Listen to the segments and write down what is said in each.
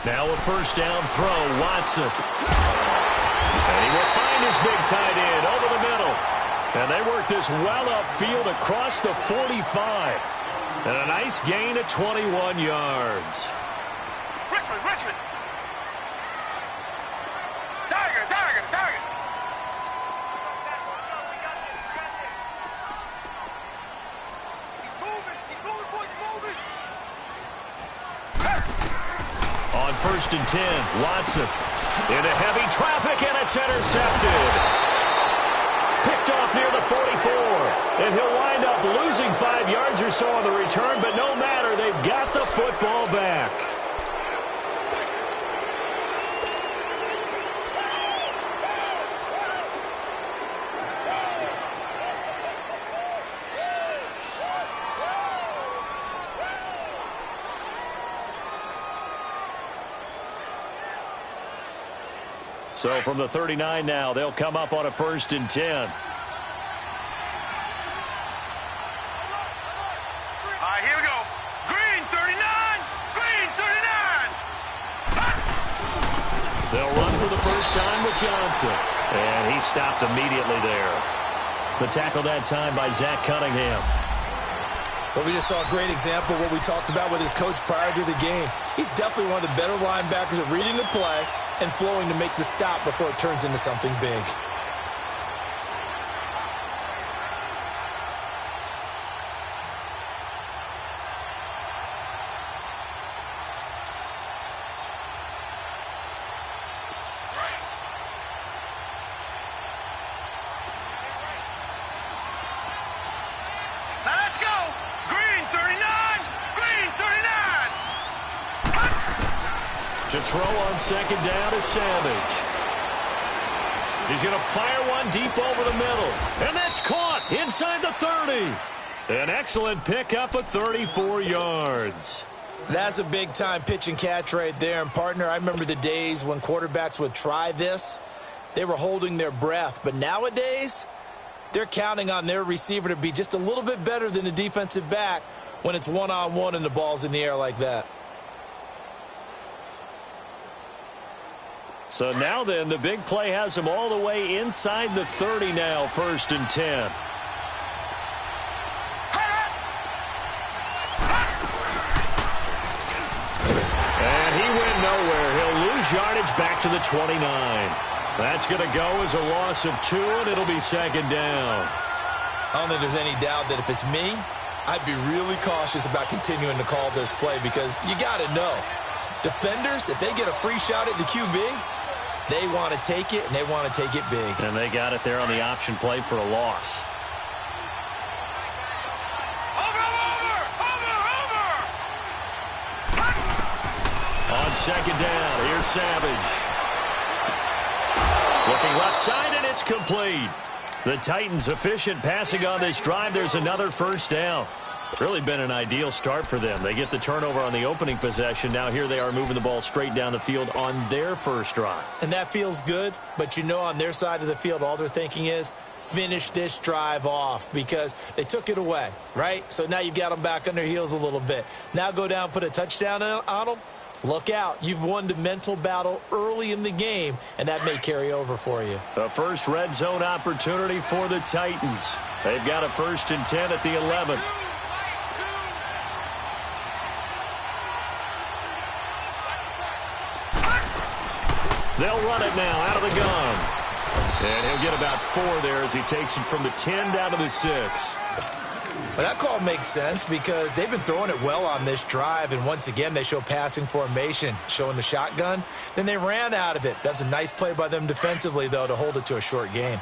Now a first down throw, Watson. And he will find his big tight end over the middle. And they work this well upfield across the 45. And a nice gain of 21 yards. Richmond. Target. He's moving, boys, moving. On 1st and 10, Watson into heavy traffic, and it's intercepted. Picked off near the 44, and he'll wind up losing 5 yards or so on the return, but no matter, they've got the football back. So from the 39 now, they'll come up on a 1st and 10. Here we go. Green 39. They'll run for the first time with Johnson. And he stopped immediately there. The tackle that time by Zach Cunningham. But we just saw a great example of what we talked about with his coach prior to the game. He's definitely one of the better linebackers at reading the play and flowing to make the stop before it turns into something big. Let's go. Green 39. To throw on 2nd down is Savage. He's going to fire one deep over the middle. And that's caught inside the 30. An excellent pickup of 34 yards. That's a big-time pitch and catch right there. And, partner, I remember the days when quarterbacks would try this. They were holding their breath. But nowadays, they're counting on their receiver to be just a little bit better than the defensive back when it's one-on-one and the ball's in the air like that. So now then, the big play has him all the way inside the 30 now, 1st and 10. And he went nowhere. He'll lose yardage back to the 29. That's going to go as a loss of 2, and it'll be 2nd down. I don't think there's any doubt that if it's me, I'd be really cautious about continuing to call this play because you got to know, defenders, if they get a free shot at the QB, they want to take it, and they want to take it big. And they got it there on the option play for a loss. On 2nd down, here's Savage. Looking left side, and it's complete. The Titans efficient passing on this drive. There's another first down. Really been an ideal start for them. They get the turnover on the opening possession. Now here they are moving the ball straight down the field on their first drive. And that feels good, but you know on their side of the field all they're thinking is finish this drive off because they took it away, right? So now you've got them back on their heels a little bit. Now go down, put a touchdown on them. Look out. You've won the mental battle early in the game, and that may carry over for you. The first red zone opportunity for the Titans. They've got a 1st and 10 at the 11. They'll run it now out of the gun. And he'll get about 4 there as he takes it from the 10 down to the 6. Well, that call makes sense because they've been throwing it well on this drive, and once again they show passing formation, showing the shotgun. Then they ran out of it. That's a nice play by them defensively, though, to hold it to a short gain.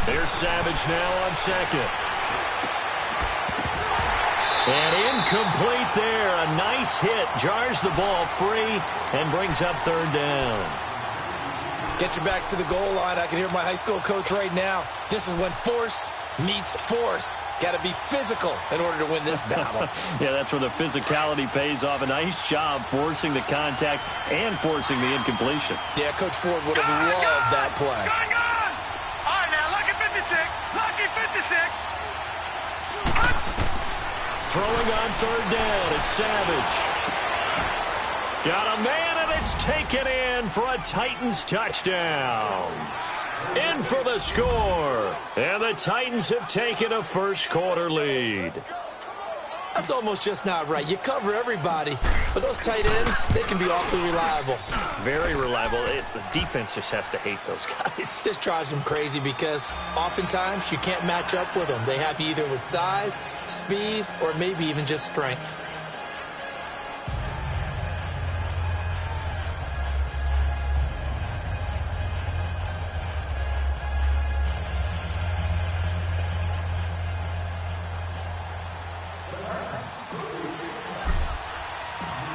There's Savage now on 2nd. And incomplete there. A nice hit. Jars the ball free and brings up 3rd down. Get your backs to the goal line. I can hear my high school coach right now. This is when force meets force. Got to be physical in order to win this battle. Yeah, that's where the physicality pays off. A nice job forcing the contact and forcing the incompletion. Yeah, Coach Ford would have loved that play. Gun! All right, now, lucky 56. Lucky 56. Throwing on third down, it's Savage. Got a man, and it's taken in for a Titans touchdown. In for the score. And the Titans have taken a first-quarter lead. That's almost just not right. You cover everybody, but those tight ends, they can be awfully reliable. Very reliable. The defense just has to hate those guys. Just drives them crazy because oftentimes you can't match up with them. They have you either with size, speed, or maybe even just strength.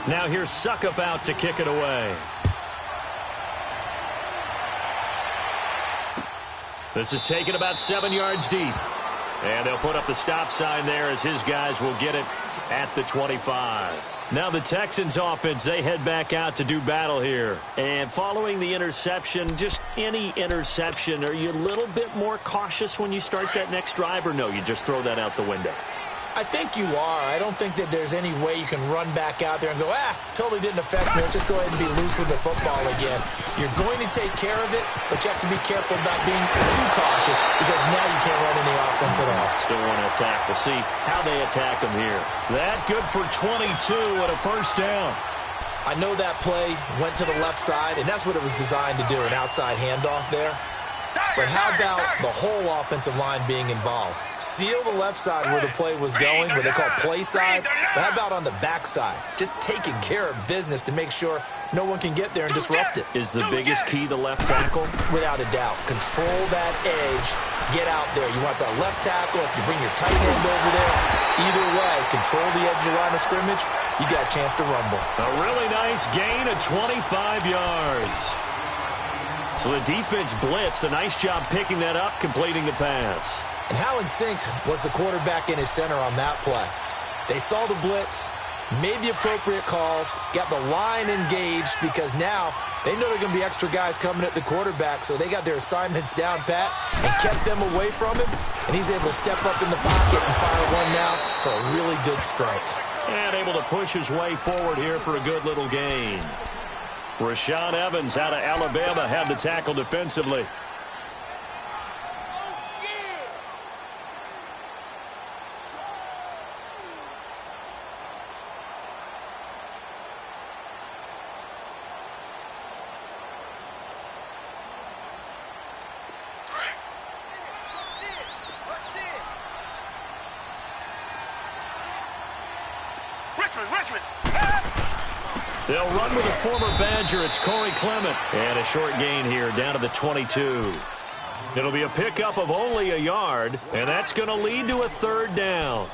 Now here's Suckup out to kick it away. This is taken about 7 yards deep. And they'll put up the stop sign there as his guys will get it at the 25. Now the Texans offense, they head back out to do battle here. And following the interception, just any interception, are you a little bit more cautious when you start that next drive, or no, you just throw that out the window? I think you are. I don't think that there's any way you can run back out there and go, totally didn't affect me. Let's just go ahead and be loose with the football again. You're going to take care of it, but you have to be careful about being too cautious because now you can't run any offense at all. Still want to attack. We'll see how they attack them here. That good for 22 and a first down. I know that play went to the left side, and that's what it was designed to do, an outside handoff there. But how about the whole offensive line being involved? Seal the left side where the play was going, where they call play side. But how about on the back side? Just taking care of business to make sure no one can get there and disrupt it. Is the biggest key the left tackle? Without a doubt. Control that edge. Get out there. You want that left tackle. If you bring your tight end over there, either way, control the edge of the line of scrimmage, you got a chance to rumble. A really nice gain of 25 yards. So the defense blitzed. A nice job picking that up, completing the pass. And how in sync was the quarterback in his center on that play? They saw the blitz, made the appropriate calls, got the line engaged because now they know there are going to be extra guys coming at the quarterback, so they got their assignments down pat and kept them away from him, and he's able to step up in the pocket and fire one now for a really good strike. And able to push his way forward here for a good little gain. Rashaan Evans out of Alabama had the tackle defensively. Richmond. They'll run with a former Badger. It's Corey Clement. And a short gain here down to the 22. It'll be a pickup of only a yard, and that's going to lead to a third down.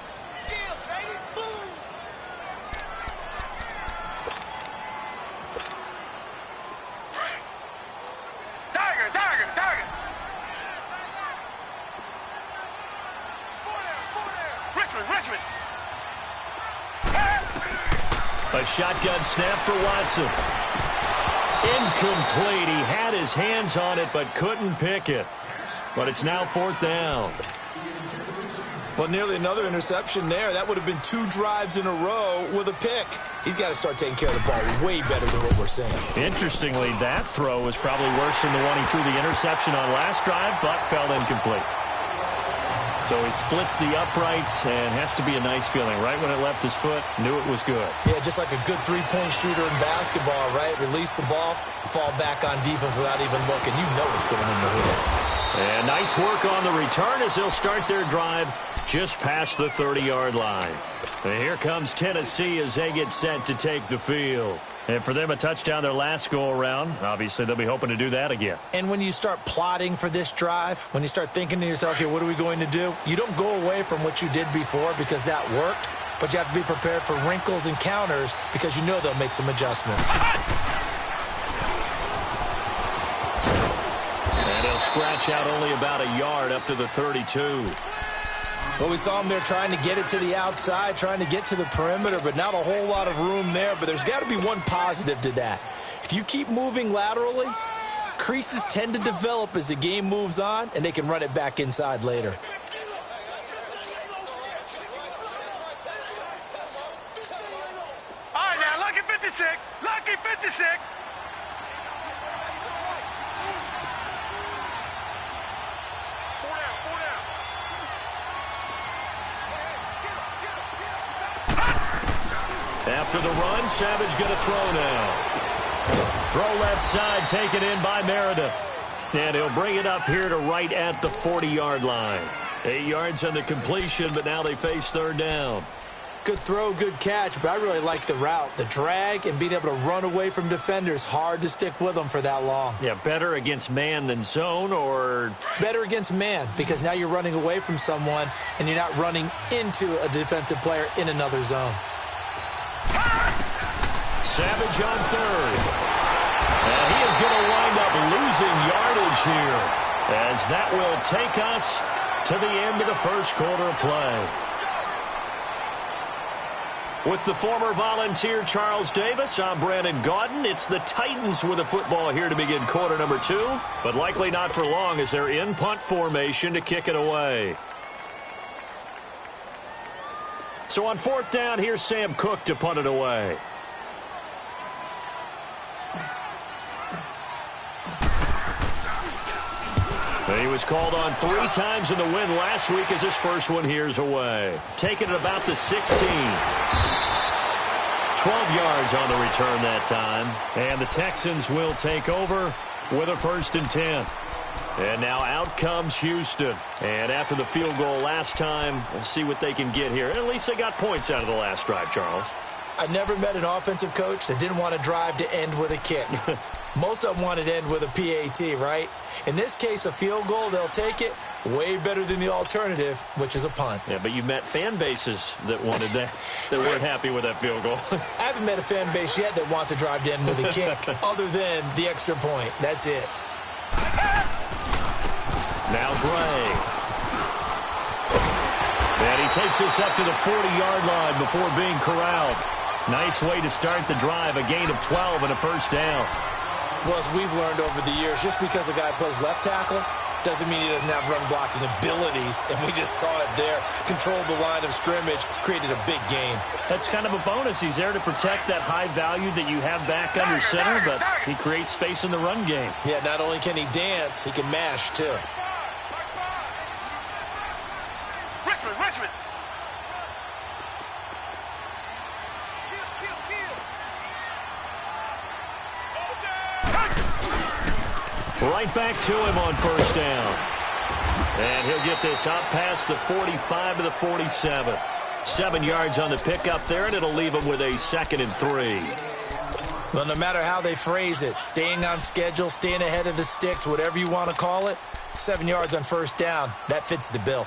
Tiger. Richmond. A shotgun snap for Watson. Incomplete. He had his hands on it but couldn't pick it. But it's now fourth down. Well, nearly another interception there. That would have been 2 drives in a row with a pick. He's got to start taking care of the ball way better than what we're seeing. Interestingly, that throw was probably worse than the one he threw the interception on last drive, but fell incomplete. So he splits the uprights and has to be a nice feeling. Right when it left his foot, knew it was good. Yeah, just like a good three-point shooter in basketball, right? Release the ball, fall back on defense without even looking. You know it's going in the hood. And nice work on the return as they'll start their drive just past the 30-yard line. And here comes Tennessee as they get set to take the field. And for them, a touchdown their last go-around. Obviously, they'll be hoping to do that again. And when you start plotting for this drive, when you start thinking to yourself, okay, what are we going to do? You don't go away from what you did before because that worked, but you have to be prepared for wrinkles and counters because you know they'll make some adjustments. And he'll scratch out only about a yard up to the 32. Well, we saw him there trying to get it to the outside, trying to get to the perimeter, but not a whole lot of room there. But there's got to be one positive to that. If you keep moving laterally, creases tend to develop as the game moves on, and they can run it back inside later. All right, now, lucky 56. Lucky 56. After the run, Savage going to throw now. Throw left side taken in by Meredith. And he'll bring it up here to right at the 40-yard line. 8 yards on the completion, but now they face third down. Good throw, good catch, but I really like the route. The drag and being able to run away from defenders, hard to stick with them for that long. Yeah, better against man than zone, or? Better against man, because now you're running away from someone and you're not running into a defensive player in another zone. Savage on third. And he is going to wind up losing yardage here, as that will take us to the end of the first quarter of play. With the former Volunteer Charles Davis, I'm Brandon Gaudin. It's the Titans with the football here to begin quarter number 2, but likely not for long as they're in punt formation to kick it away. So on fourth down, here's Sam Cook to punt it away. He was called on 3 times in the win last week as his first one here's away. Taking it about the 16. 12 yards on the return that time. And the Texans will take over with a 1st and 10. And now out comes Houston. And after the field goal last time, we'll see what they can get here. At least they got points out of the last drive, Charles. I never met an offensive coach that didn't want to drive to end with a kick. Most of them wanted to end with a PAT, right? In this case, a field goal, they'll take it. Way better than the alternative, which is a punt. Yeah, but you met fan bases that wanted that, that weren't happy with that field goal. I haven't met a fan base yet that wants to drive to end with a kick, other than the extra point. That's it. Now Gray. And he takes this up to the 40-yard line before being corralled. Nice way to start the drive, a gain of 12 and a 1st down. Well, as we've learned over the years, just because a guy plays left tackle doesn't mean he doesn't have run-blocking abilities, and we just saw it there. Controlled the line of scrimmage, created a big game. That's kind of a bonus. He's there to protect that high value that you have back under center, but he creates space in the run game. Yeah, not only can he dance, he can mash, too. Richmond. Right back to him on 1st down. And he'll get this out past the 45 to the 47. 7 yards on the pickup there, and it'll leave him with a 2nd and 3. Well, no matter how they phrase it, staying on schedule, staying ahead of the sticks, whatever you want to call it, 7 yards on 1st down, that fits the bill.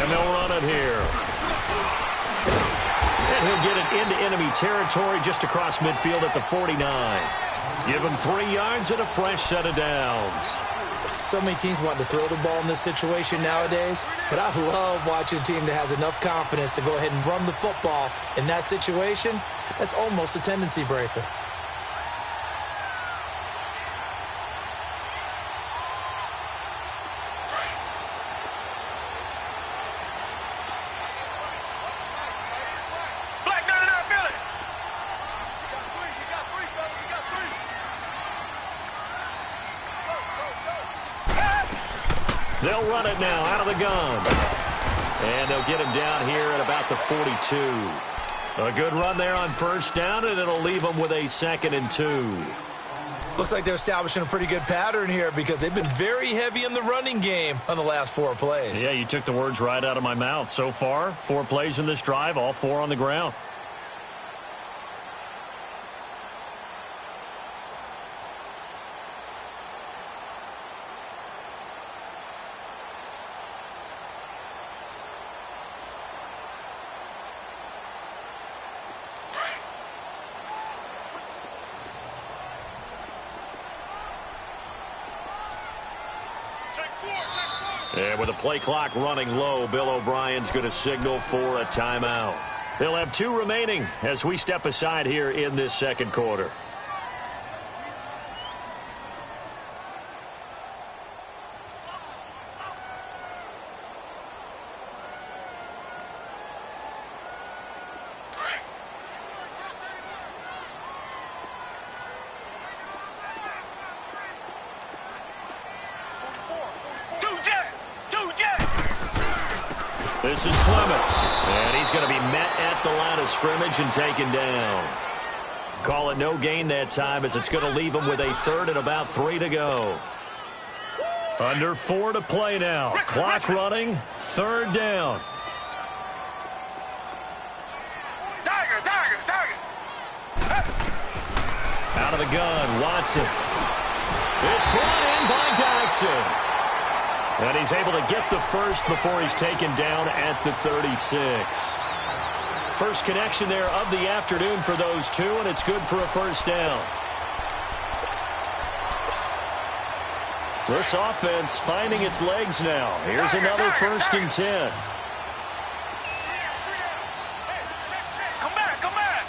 And they'll run it here. And he'll get it into enemy territory just across midfield at the 49. Give him 3 yards and a fresh set of downs. So many teams want to throw the ball in this situation nowadays, but I love watching a team that has enough confidence to go ahead and run the football in that situation. That's almost a tendency breaker. They'll run it now out of the gun. And they'll get him down here at about the 42. A good run there on 1st down, and it'll leave them with a 2nd and 2. Looks like they're establishing a pretty good pattern here because they've been very heavy in the running game on the last 4 plays. Yeah, you took the words right out of my mouth. So far, 4 plays in this drive, all 4 on the ground. And with the play clock running low, Bill O'Brien's going to signal for a timeout. They'll have 2 remaining as we step aside here in this second quarter. This is Clement, and he's going to be met at the line of scrimmage and taken down. Call it no gain that time as it's going to leave him with a third and about 3 to go. Under 4 to play now. Clock running, 3rd down. Out of the gun, Watson. It's brought in by Jackson. And he's able to get the first before he's taken down at the 36. First connection there of the afternoon for those 2, and it's good for a first down. This offense finding its legs now. Here's another 1st and 10. Come back, come back.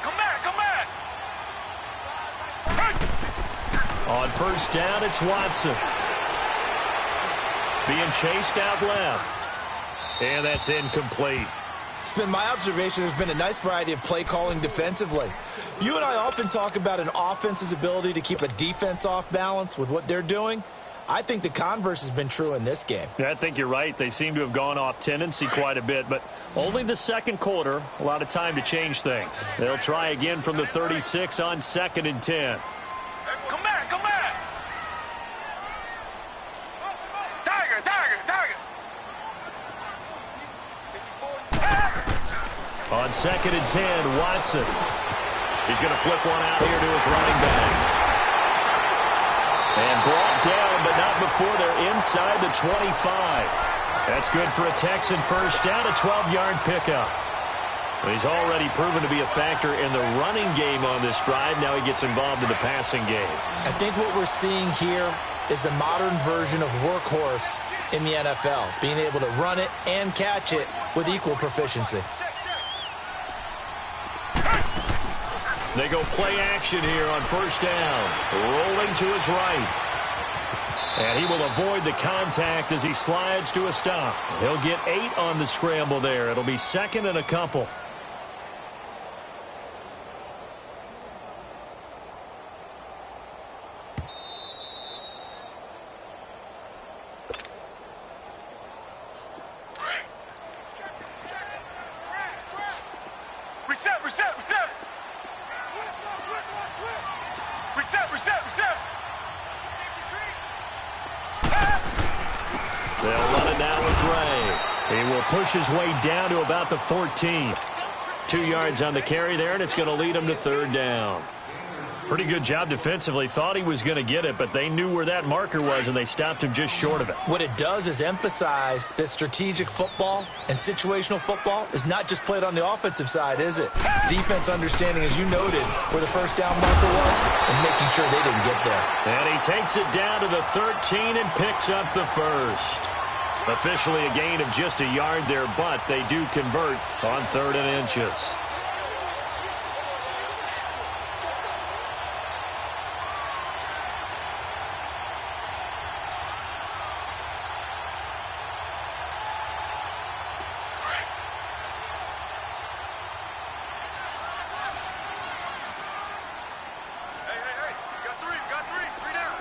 Come back, come back. On 1st down, it's Watson. Being chased out left. And that's incomplete. It's been my observation there's been a nice variety of play calling defensively. You and I often talk about an offense's ability to keep a defense off balance with what they're doing. I think the converse has been true in this game. I think you're right. They seem to have gone off tendency quite a bit, but only the second quarter, a lot of time to change things. They'll try again from the 36 on 2nd and 10. Come back, come back. On 2nd and 10, Watson. He's going to flip one out here to his running back. And brought down, but not before they're inside the 25. That's good for a Texan first down, a 12-yard pickup. He's already proven to be a factor in the running game on this drive. Now he gets involved in the passing game. I think what we're seeing here is the modern version of workhorse in the NFL, being able to run it and catch it with equal proficiency. They go play action here on 1st down. Rolling to his right. And he will avoid the contact as he slides to a stop. He'll get 8 on the scramble there. It'll be 2nd and a couple. Push his way down to about the 14. 2 yards on the carry there, and it's going to lead him to 3rd down. Pretty good job defensively. Thought he was going to get it, but they knew where that marker was, and they stopped him just short of it. What it does is emphasize that strategic football and situational football is not just played on the offensive side, is it? Defense understanding, as you noted, where the 1st down marker was and making sure they didn't get there. And he takes it down to the 13 and picks up the first. Officially a gain of just a yard there, but they do convert on 3rd and inches. Hey, you got 3 down.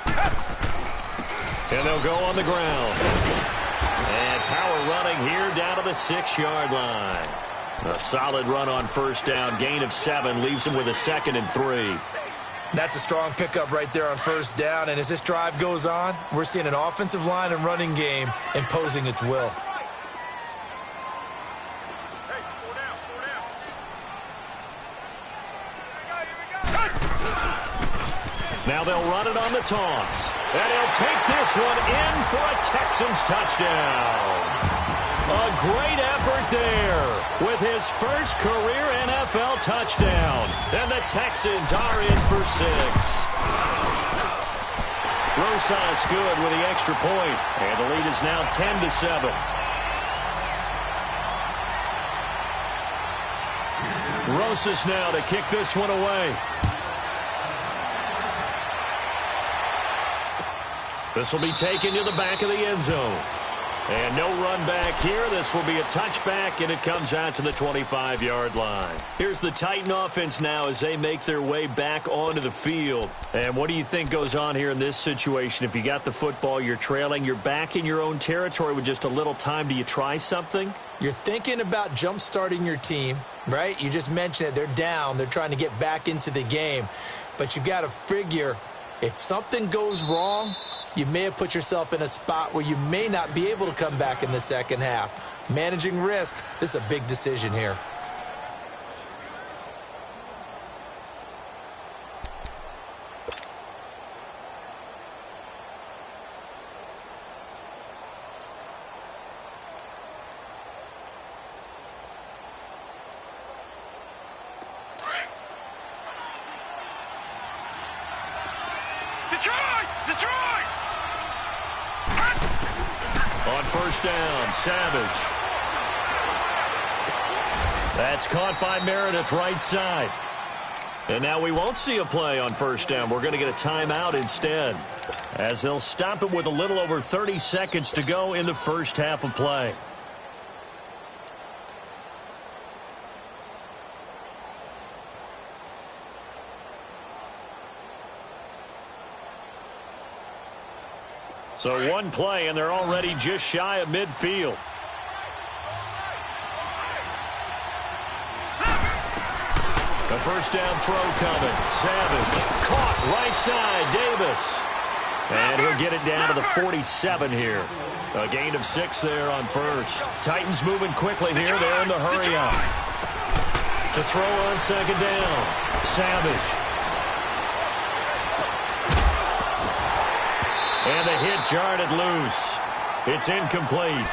And they'll go on the ground. And power running here down to the 6-yard line. A solid run on 1st down. Gain of 7 leaves him with a 2nd and 3. That's a strong pickup right there on 1st down. And as this drive goes on, we're seeing an offensive line and running game imposing its will. Hey, 4 down, 4 down. Now they'll run it on the toss. And he'll take this one in for a Texans touchdown. A great effort there with his first career NFL touchdown. And the Texans are in for 6. Rosas good with the extra point, and the lead is now 10-7. Rosas now to kick this one away. This will be taken to the back of the end zone. And no run back here. This will be a touchback, and it comes out to the 25-yard line. Here's the Titan offense now as they make their way back onto the field. And what do you think goes on here in this situation? If you got the football, you're trailing, you're back in your own territory with just a little time. Do you try something? You're thinking about jump-starting your team, right? You just mentioned it. They're down. They're trying to get back into the game. But you got to figure if something goes wrong, you may have put yourself in a spot where you may not be able to come back in the second half. Managing risk, this is a big decision here. Detroit! On first down, Savage. That's caught by Meredith right side. And now we won't see a play on first down. We're going to get a timeout instead, as they'll stop it with a little over 30 seconds to go in the first half of play. So one play, and they're already just shy of midfield. The first down throw coming. Savage caught right side. Davis. And he'll get it down to the 47 here. A gain of 6 there on first. Titans moving quickly here. They're in the hurry up. To throw on second down. Savage. And the hit jarred it loose. It's incomplete.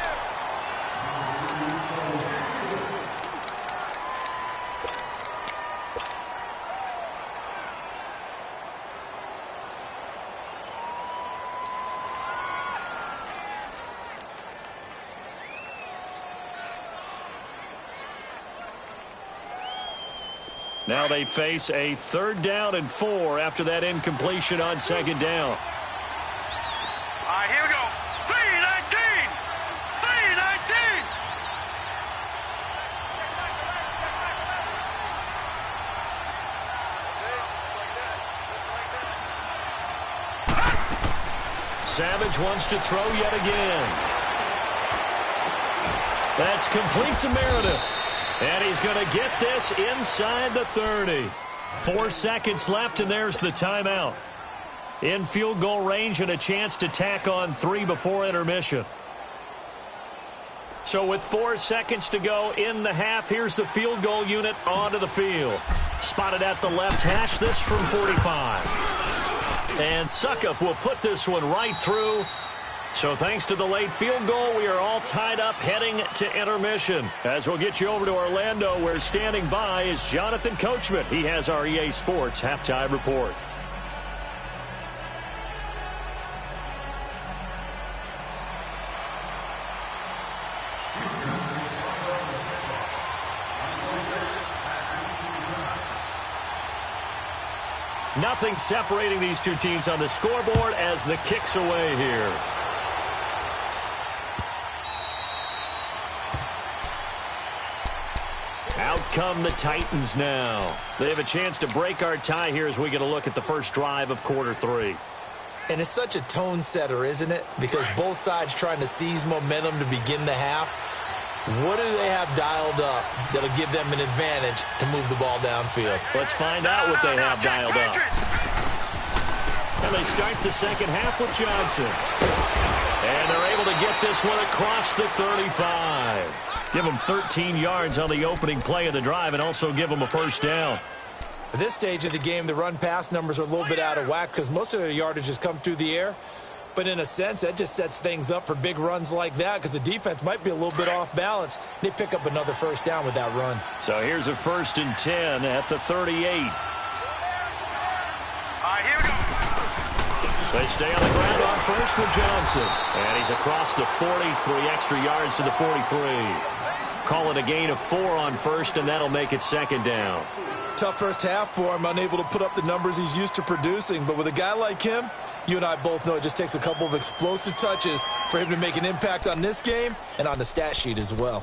Now they face a 3rd down and 4 after that incompletion on second down. All right, here we go. 3-19! 3-19! Savage wants to throw yet again. That's complete to Meredith. And he's going to get this inside the 30. 4 seconds left, and there's the timeout. In field goal range and a chance to tack on 3 before intermission. So with 4 seconds to go in the half, here's the field goal unit onto the field. Spotted at the left hash, this from 45. And Suckup will put this one right through. So thanks to the late field goal, we are all tied up heading to intermission. As we'll get you over to Orlando, where standing by is Jonathan Coachman. He has our EA Sports halftime report. Nothing separating these two teams on the scoreboard as the kick's away here. Out come the Titans now. They have a chance to break our tie here as we get a look at the first drive of quarter 3. And it's such a tone setter, isn't it? Because both sides trying to seize momentum to begin the half. What do they have dialed up that'll give them an advantage to move the ball downfield? Let's find out what they have dialed up. And they start the second half with Johnson. And they're able to get this one across the 35. Give them 13 yards on the opening play of the drive and also give them a first down. At this stage of the game, the run-pass numbers are a little bit out of whack because most of their yardage has come through the air. But in a sense, that just sets things up for big runs like that because the defense might be a little bit off balance. They pick up another first down with that run. So here's a 1st and 10 at the 38. All right, here we go. They stay on the ground on first with Johnson. And he's across the 43 extra yards to the 43. Call it a gain of 4 on first, and that'll make it second down. Tough first half for him, unable to put up the numbers he's used to producing. But with a guy like him, you and I both know it just takes a couple of explosive touches for him to make an impact on this game and on the stat sheet as well.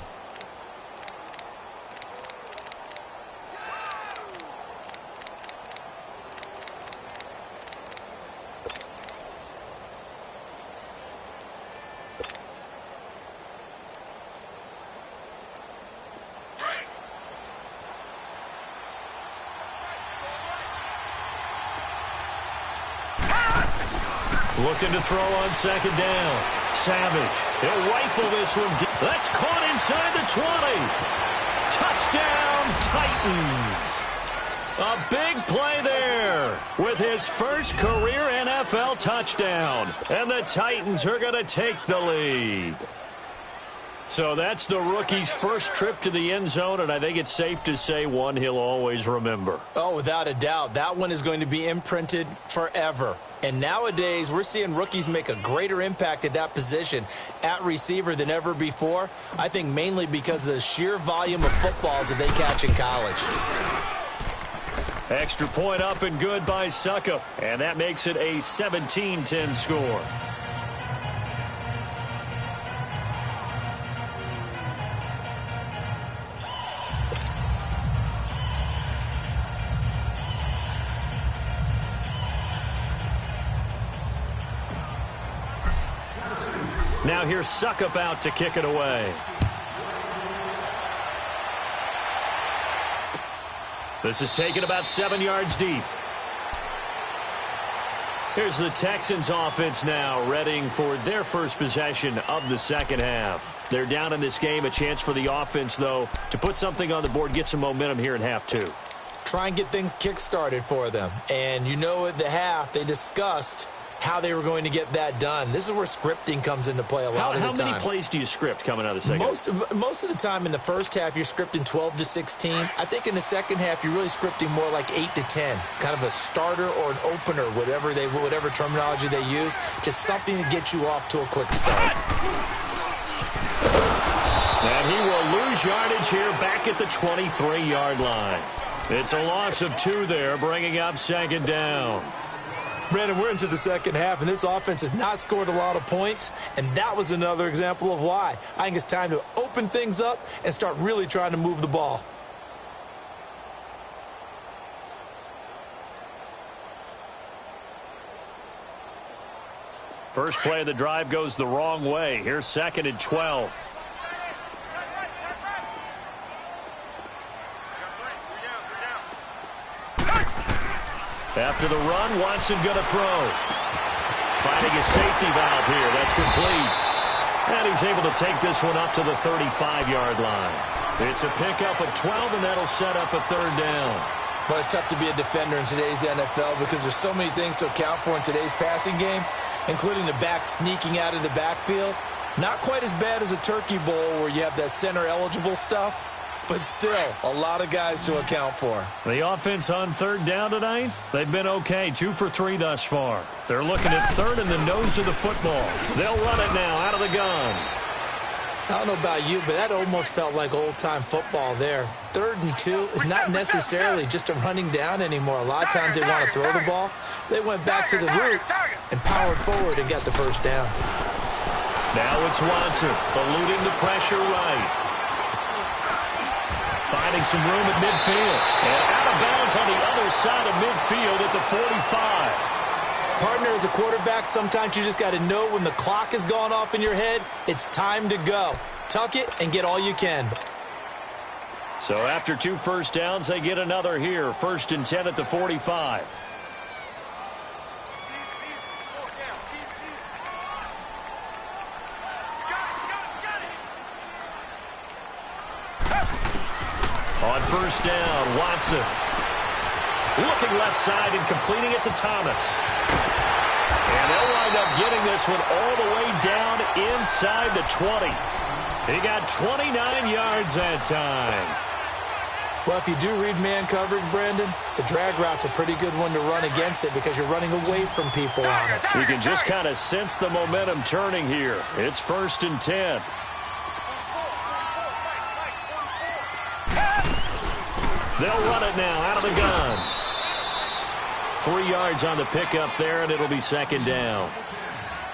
Looking to throw on second down. Savage. He'll rifle this one. That's caught inside the 20. Touchdown, Titans. A big play there with his first career NFL touchdown. And the Titans are going to take the lead. So that's the rookie's first trip to the end zone, and I think it's safe to say one he'll always remember. Oh, without a doubt. That one is going to be imprinted forever. And nowadays, we're seeing rookies make a greater impact at that position at receiver than ever before. I think mainly because of the sheer volume of footballs that they catch in college. Extra point up and good by Suckup. And that makes it a 17-10 score. Now here's Suckup out to kick it away. This is taken about 7 yards deep. Here's the Texans offense now, readying for their first possession of the second half. They're down in this game. A chance for the offense, though, to put something on the board, get some momentum here in half two. Try and get things kick-started for them. And you know at the half, they discussed how they were going to get that done. This is where scripting comes into play a lot of the time. How many plays do you script coming out of the second? Most of the time in the first half, you're scripting 12 to 16. I think in the second half, you're really scripting more like 8 to 10. Kind of a starter or an opener, whatever terminology they use. Just something to get you off to a quick start. And he will lose yardage here back at the 23-yard line. It's a loss of 2 there, bringing up second down. Brandon, we're into the second half, and this offense has not scored a lot of points, and that was another example of why. I think it's time to open things up and start really trying to move the ball. First play of the drive goes the wrong way. Here's second and 12. After the run, Watson going to throw. Finding a safety valve here. That's complete. And he's able to take this one up to the 35-yard line. It's a pickup of 12, and that'll set up a third down. Well, it's tough to be a defender in today's NFL because there's so many things to account for in today's passing game, including the back sneaking out of the backfield. Not quite as bad as a turkey bowl where you have that center-eligible stuff, but still, a lot of guys to account for. The offense on third down tonight, they've been okay. 2 for 3 thus far. They're looking at third in the nose of the football. They'll run it now out of the gun. I don't know about you, but that almost felt like old-time football there. 3rd and 2 is not necessarily just a running down anymore. A lot of times they want to throw the ball. They went back to the roots and powered forward and got the first down. Now it's Watson, eluding the pressure right. Finding some room at midfield. And out of bounds on the other side of midfield at the 45. Partner, as a quarterback, sometimes you just got to know when the clock has gone off in your head, it's time to go. Tuck it and get all you can. So after 2 first downs, they get another here. 1st and 10 at the 45. On first down, Watson. Looking left side and completing it to Thomas. And they'll wind up getting this one all the way down inside the 20. He got 29 yards that time. Well, if you do read man coverage, Brandon, the drag route's a pretty good one to run against it because you're running away from people on it. You can just kind of sense the momentum turning here. It's 1st and 10. They'll run it now out of the gun. 3 yards on the pickup there, and it'll be 2nd down.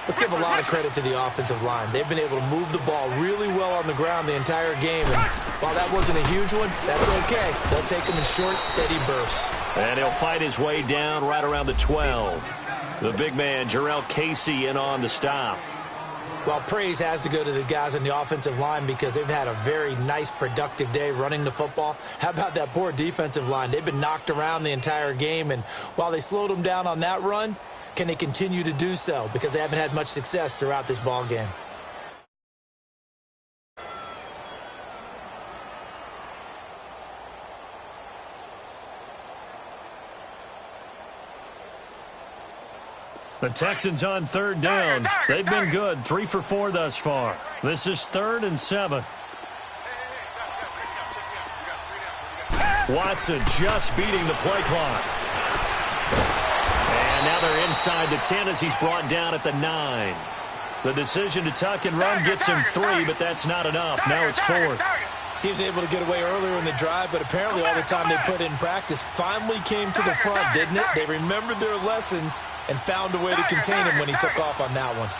Let's give a lot of credit to the offensive line. They've been able to move the ball really well on the ground the entire game. And while that wasn't a huge one, that's okay. They'll take them in short, steady bursts. And he'll fight his way down right around the 12. The big man, Jarrell Casey, in on the stop. Well, praise has to go to the guys on the offensive line because they've had a very nice, productive day running the football. How about that poor defensive line? They've been knocked around the entire game, and while they slowed them down on that run, can they continue to do so? Because they haven't had much success throughout this ball game. The Texans on 3rd down. They've been good, 3 for 4 thus far. This is 3rd and 7. Watson just beating the play clock. And now they're inside the 10 as he's brought down at the 9. The decision to tuck and run gets him 3, but that's not enough. Now it's 4th. He was able to get away earlier in the drive, but apparently all the time they put in practice finally came to the front, didn't it? They remembered their lessons and found a way to contain him when he took off on that one.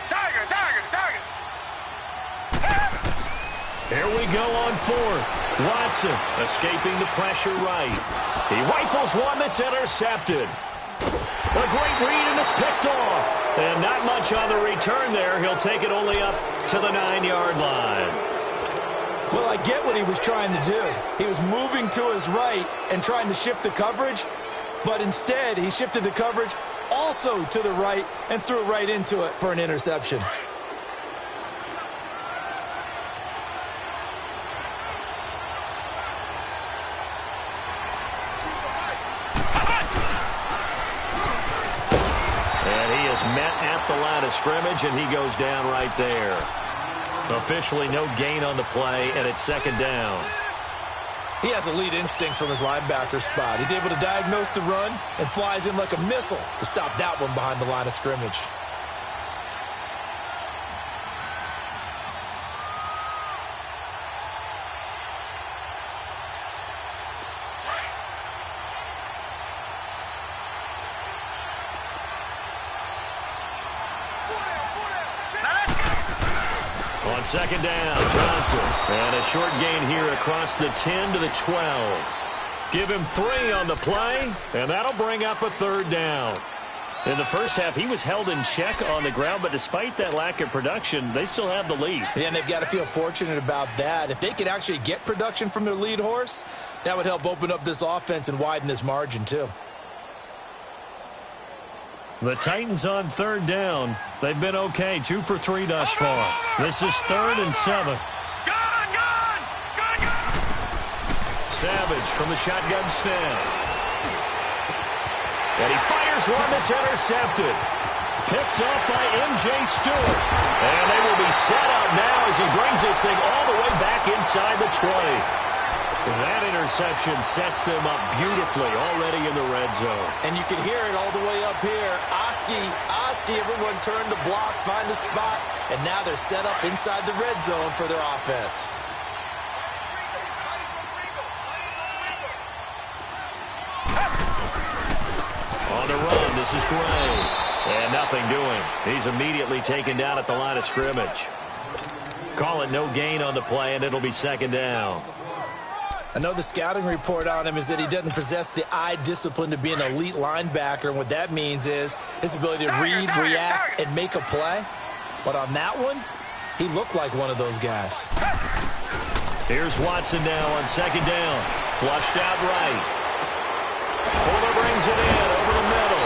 Here we go on 4th. Watson escaping the pressure right. He rifles one that's intercepted. A great read, and it's picked off. And not much on the return there. He'll take it only up to the 9-yard line. Well, I get what he was trying to do. He was moving to his right and trying to shift the coverage, but instead he shifted the coverage also to the right and threw right into it for an interception. And he is met at the line of scrimmage, and he goes down right there. Officially no gain on the play, and it's 2nd down. He has elite instincts from his linebacker spot. He's able to diagnose the run and flies in like a missile to stop that one behind the line of scrimmage. On 2nd down, Johnson. And a short gain here across the 10 to the 12. Give him 3 on the play, and that'll bring up a 3rd down. In the first half, he was held in check on the ground, but despite that lack of production, they still have the lead. Yeah, and they've got to feel fortunate about that. If they could actually get production from their lead horse, that would help open up this offense and widen this margin too. The Titans on 3rd down. They've been okay, 2 for 3 thus far. This is 3rd and 7. Savage from the shotgun snap. And he fires one that's intercepted. Picked up by M.J. Stewart. And they will be set up now as he brings this thing all the way back inside the 20. That interception sets them up beautifully already in the red zone. And you can hear it all the way up here. Oski, everyone turned to block, find a spot, and now they're set up inside the red zone for their offense. On the run, this is Gray. And nothing doing. He's immediately taken down at the line of scrimmage. Call it no gain on the play, and it'll be 2nd down. I know the scouting report on him is that he doesn't possess the eye discipline to be an elite linebacker, and what that means is his ability to read, react, and make a play. But on that one, he looked like one of those guys. Here's Watson now on 2nd down. Flushed out right. Fuller brings it in over the middle.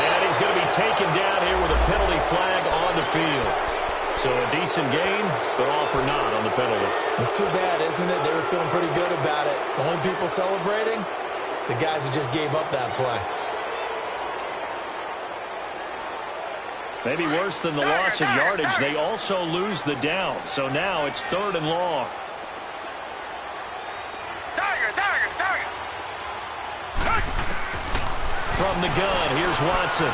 And he's going to be taken down here with a penalty flag on the field. So a decent gain, but all for naught on the penalty. It's too bad, isn't it? They were feeling pretty good about it. The only people celebrating, the guys who just gave up that play. Maybe worse than the loss of yardage, they also lose the down. So now it's 3rd and long. Tiger! From the gun, here's Watson.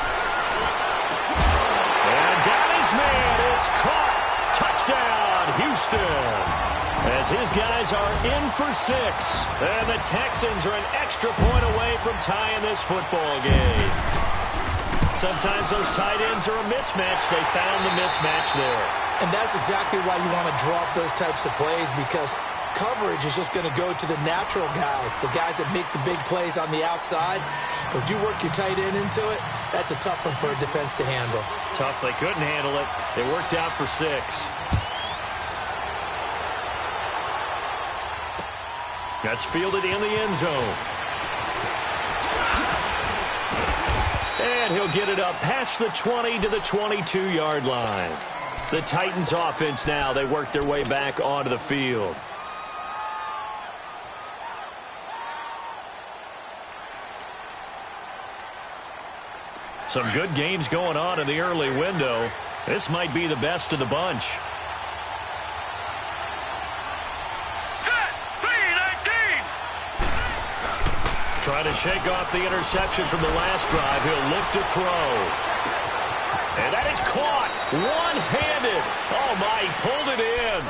And got his man. It's caught. Touchdown, Houston. As his guys are in for 6. And the Texans are an extra point away from tying this football game. Sometimes those tight ends are a mismatch. They found the mismatch there. And that's exactly why you want to draw up those types of plays, because coverage is just going to go to the natural guys, the guys that make the big plays on the outside. But if you work your tight end into it, that's a tough one for a defense to handle. Tough. They couldn't handle it. It worked out for 6. That's fielded in the end zone. And he'll get it up past the 20 to the 22-yard line. The Titans offense now, they work their way back onto the field. Some good games going on in the early window. This might be the best of the bunch. Trying to shake off the interception from the last drive. He'll look to throw. And that is caught. One-handed. Oh, my, he pulled it in.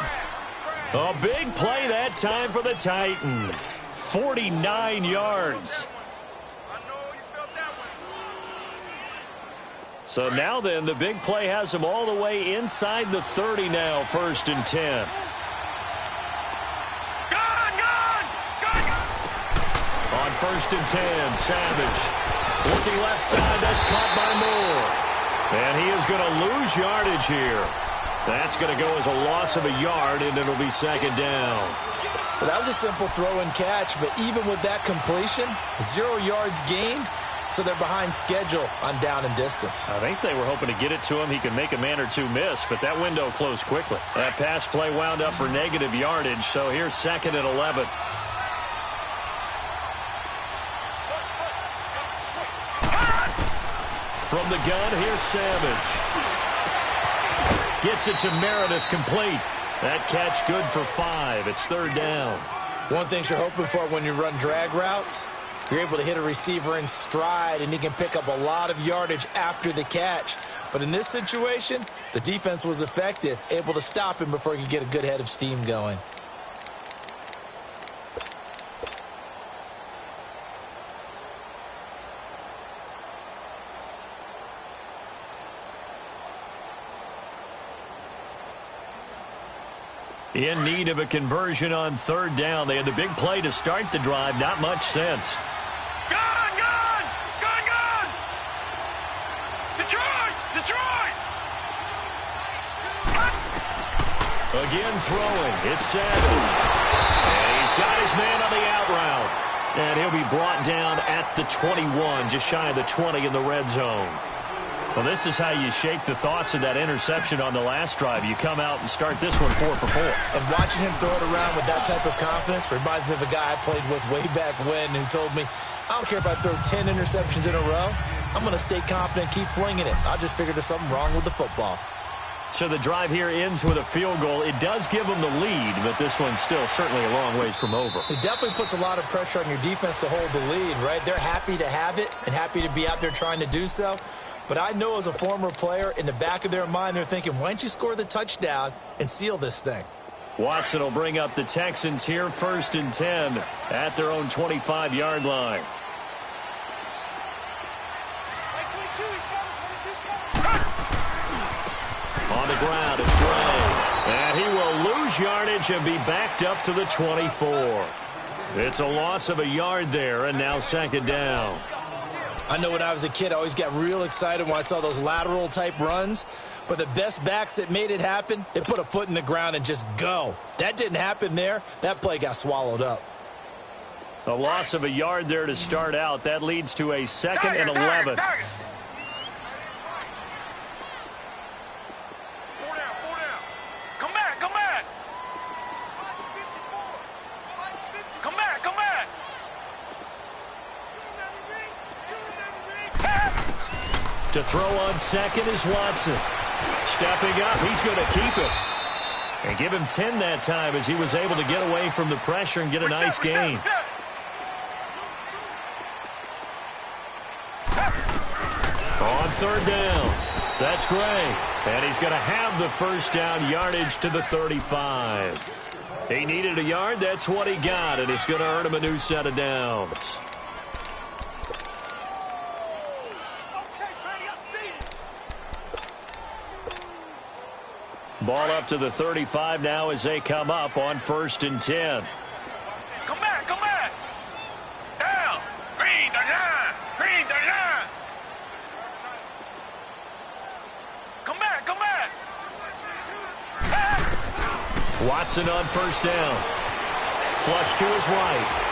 A big play that time for the Titans. 49 yards. So now then, the big play has him all the way inside the 30 now, 1st and 10. On 1st and 10, Savage. Looking left side, that's caught by Moore. And he is going to lose yardage here. That's going to go as a loss of a yard, and it'll be 2nd down. Well, that was a simple throw and catch, but even with that completion, 0 yards gained, so they're behind schedule on down and distance. I think they were hoping to get it to him. He could make a man or two miss, but that window closed quickly. That pass play wound up for negative yardage, so here's 2nd and 11. From the gun, here's Savage. Gets it to Meredith, complete. That catch good for 5. It's 3rd down. One thing you're hoping for when you run drag routes, you're able to hit a receiver in stride, and he can pick up a lot of yardage after the catch. But in this situation, the defense was effective, able to stop him before he could get a good head of steam going. In need of a conversion on 3rd down. They had the big play to start the drive. Not much sense. Gun! Gun! Gun! Gun! Detroit! Detroit! Again throwing. It's Savage. And he's got his man on the out route. And he'll be brought down at the 21, just shy of the 20 in the red zone. Well, this is how you shake the thoughts of that interception on the last drive. You come out and start this one 4 for 4. And watching him throw it around with that type of confidence reminds me of a guy I played with way back when who told me, I don't care if I throw 10 interceptions in a row. I'm going to stay confident, keep flinging it. I just figured there's something wrong with the football. So the drive here ends with a field goal. It does give them the lead, but this one's still certainly a long ways from over. It definitely puts a lot of pressure on your defense to hold the lead, right? They're happy to have it and happy to be out there trying to do so. But I know as a former player, in the back of their mind, they're thinking, why don't you score the touchdown and seal this thing? Watson will bring up the Texans here, 1st and 10 at their own 25-yard line. On the ground, it's Gray. And he will lose yardage and be backed up to the 24. It's a loss of a yard there, and now 2nd down. I know when I was a kid, I always got real excited when I saw those lateral-type runs. But the best backs that made it happen, they put a foot in the ground and just go. That didn't happen there. That play got swallowed up. A loss of a yard there to start out. That leads to a 2nd and 11. Come back, come back. Come back, come back. To throw on 2nd is Watson. Stepping up, he's going to keep it. And give him 10 that time as he was able to get away from the pressure and get a nice gain. On third down. That's great. And he's going to have the first down yardage to the 35. He needed a yard. That's what he got, and it's going to earn him a new set of downs. Ball up to the 35 now as they come up on 1st and 10. Come back, come back. Down. Green, the line. Green, the line. Come back, come back. Watson on 1st down. Flush to his right.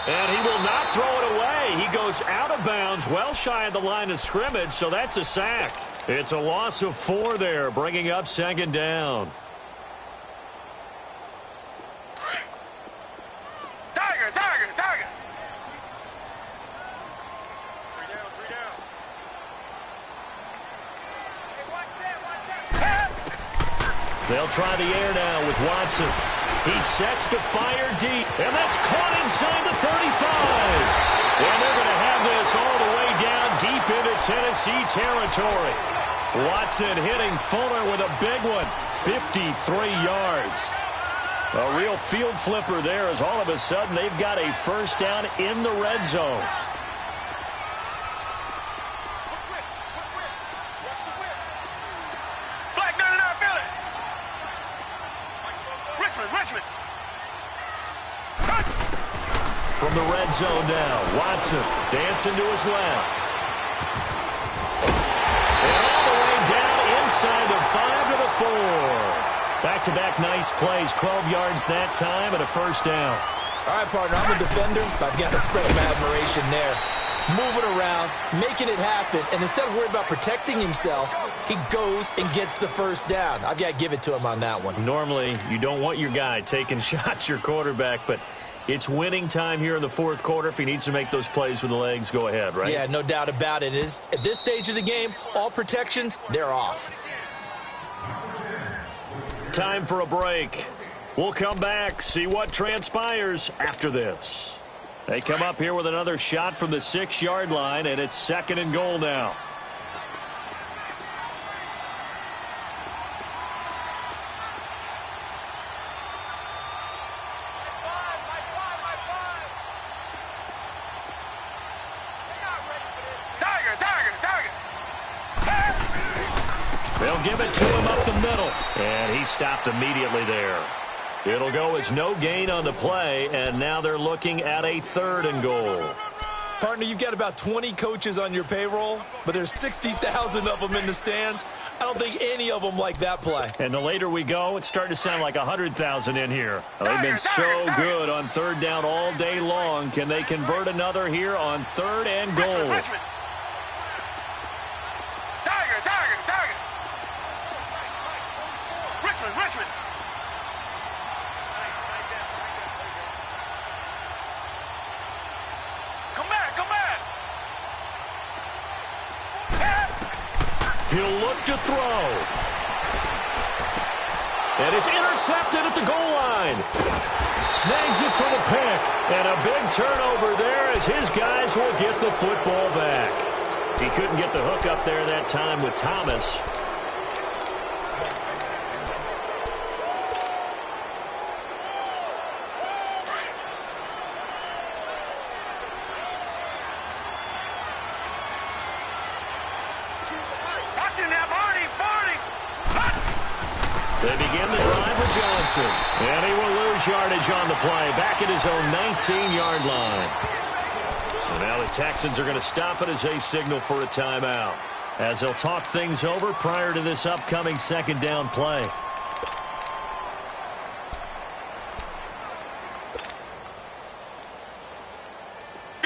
And he will not throw it away. He goes out of bounds, well shy of the line of scrimmage, so that's a sack. It's a loss of 4 there, bringing up 2nd down. Tiger, tiger, tiger. 3 down, 3 down. Hey, watch that. They'll try the air now with Watson. He sets to fire deep, and that's caught inside the 35. And they're going to have this all the way down deep into Tennessee territory. Watson hitting Fuller with a big one, 53 yards. A real field flipper there as all of a sudden they've got a first down in the red zone. Richmond. From the red zone now, Watson dancing to his left. And all the way down inside the 5 to the 4. Back-to-back nice plays, 12 yards that time and a first down. All right, partner, I'm a defender, but I've got to express my admiration there. Moving around, making it happen, and instead of worrying about protecting himself, he goes and gets the first down. I've got to give it to him on that one. Normally, you don't want your guy taking shots, your quarterback, but it's winning time here in the 4th quarter. If he needs to make those plays with the legs, go ahead, right? Yeah, no doubt about it. At this stage of the game, all protections, they're off. Time for a break. We'll come back, see what transpires after this. They come up here with another shot from the 6-yard line, and it's 2nd and goal now. They'll give it to him up the middle, and he stopped immediately there. It'll go as no gain on the play, and now they're looking at a 3rd and goal. Partner, you've got about 20 coaches on your payroll, but there's 60,000 of them in the stands. I don't think any of them like that play. And the later we go, it's starting to sound like 100,000 in here. They've been so good on 3rd down all day long. Can they convert another here on 3rd and goal? Richmond. Richmond. Come back. He'll look to throw. And it's intercepted at the goal line. Snags it for the pick. And a big turnover there as his guys will get the football back. He couldn't get the hook up there that time with Thomas. They begin the drive with Johnson. And he will lose yardage on the play. Back at his own 19-yard line. And now the Texans are going to stop it as they signal for a timeout, as they'll talk things over prior to this upcoming 2nd down play.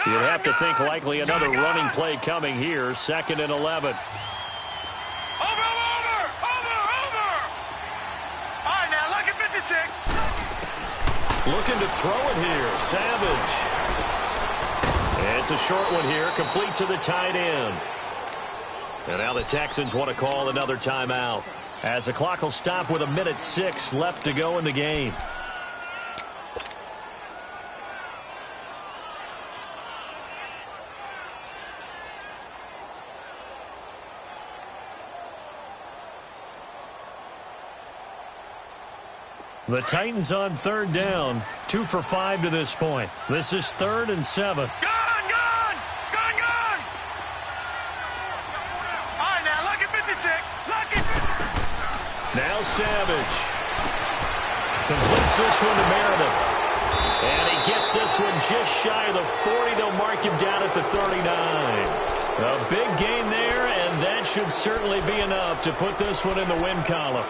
You'd have to think likely another running play coming here. 2nd and 11. Looking to throw it here. Savage. And it's a short one here, complete to the tight end. And now the Texans want to call another timeout, as the clock will stop with 1:06 left to go in the game. The Titans on third down, 2 for 5 to this point. This is 3rd and 7. Gone! All right, now, lucky 56. Lucky 56. Now Savage. Completes this one to Meredith. And he gets this one just shy of the 40. They'll mark him down at the 39. A big gain there, and that should certainly be enough to put this one in the win column.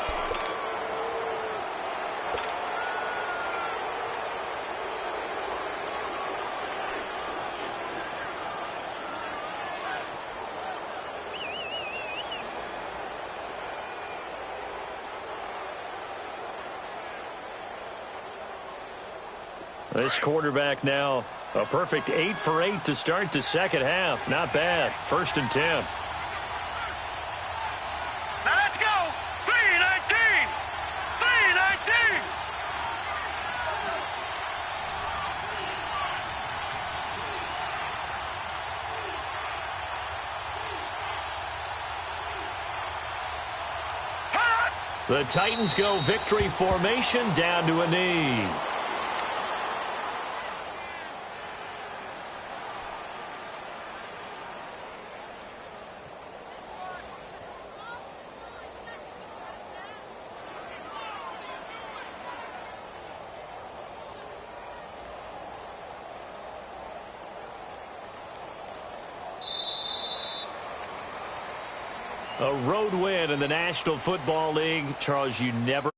This quarterback now a perfect 8 for 8 to start the second half. Not bad. 1st and 10. Now let's go. 3-19. 3-19. The Titans go victory formation down to a knee. A road win in the National Football League. Charles, you never